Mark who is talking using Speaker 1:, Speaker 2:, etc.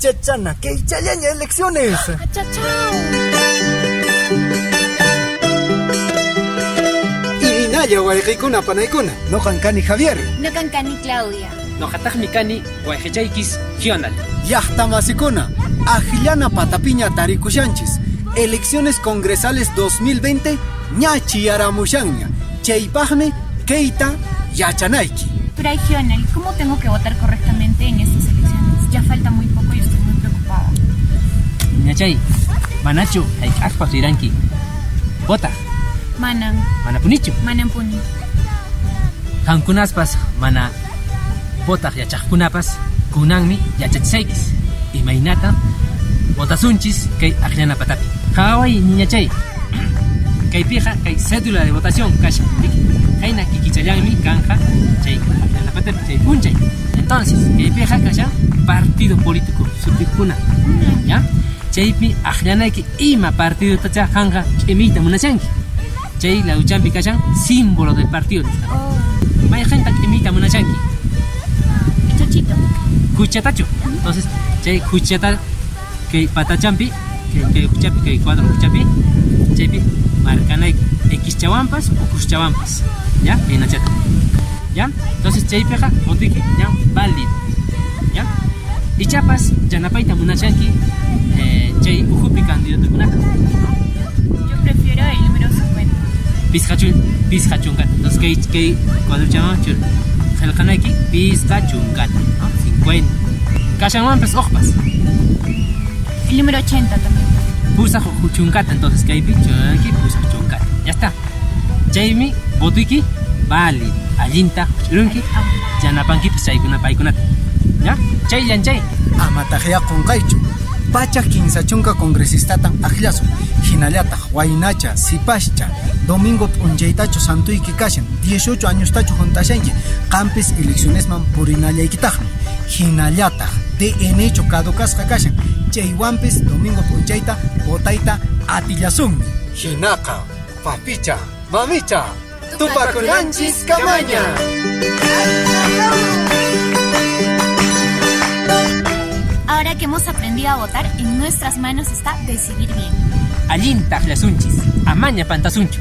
Speaker 1: Chachana, que ichallaña elecciones.
Speaker 2: Chao, chao.
Speaker 1: Irinaya wayqikuna panaykuna. Noqan kani Javier.
Speaker 2: Noqan kani Claudia.
Speaker 3: Noqataqmi kani wayqichaykis Gional.
Speaker 1: Llaqta masikuna, ajillana patapiña tarikushanchis. Elecciones congresales 2020 ñachi yaramushanña. Chaypaqmi Keita yachanayki.
Speaker 2: Pero ay, Gional, ¿cómo tengo que votar correctamente en estas elecciones? Ya falta muy poco y estoy muy preocupada.
Speaker 3: Ñachay, manachu hayk'aqpas riranki. Vota,
Speaker 2: Manan
Speaker 3: manapunichu.
Speaker 2: puni.
Speaker 3: Qankunaspas mana votaq yachaqkunapas kunanmi yachachisaychis. Imaynata votasunchis kay aqllana patapi. Qaway niñachay. Kaypiqa kay cédula de votación kashan. Hayna kikichallanmi kanja chay aqllana patapi chay punchay. Entonces, kaypiqa kashan partido político sutikuna. ¿Ya? Chaypi aqllanayki ima partido tacha kanja ch'imiyta munashanki. Chay lauchampi kashan símbolo del partido.
Speaker 2: Oh,
Speaker 3: Mayjanta ch'imiyta munashanki.
Speaker 2: chochito.
Speaker 3: Kuchatachu. Entonces, chay kuchata que patachampi, que kuchapi, que cuadro kuchapi, chaypi marcanay X chawampas o Cruz chawampas. ¿Ya? En achata. ¿Ya? Entonces, chaypeja, otiki, ya, válido. ¿Ya? Y chapas, yanapaita munashanki, chay ujupi candidato kunaka.
Speaker 2: Yo prefiero el número 50.
Speaker 3: Pizcachungat. Entonces, que cuadro chawampas, Jalkanayki, pizcachungat. 50. Kashamampas, ojpas.
Speaker 2: El número 80 también.
Speaker 3: Pusa chuncata, entonces que hay pichonki, pusa chuncata. Ya está. Jaimi, botuiki, vale. Allinta, churunki, yanapanki, chaykuna paikunata. ¿Ya? Chay yanchay.
Speaker 1: Amatajea Qonkaychu. Pacha kinsachunka congresistatan aklasu. Hinallata, Huaynacha, Sipascha, Domingo Punchaytachu Santuyki kashan. 18 años tachu juntashanki. Campes eleccionesman purinallaykitajmi. Hinallata, TN caducasqa kashan. Chaywampis Domingo Punchayta, Botayta, Atillasunmi. Hinaqa, papicha, mamicha, tupakunanchis kamaña.
Speaker 2: Ahora que hemos aprendido a votar, en nuestras manos está decidir bien.
Speaker 3: Allinta hlasunchis, amaña pantasuncho.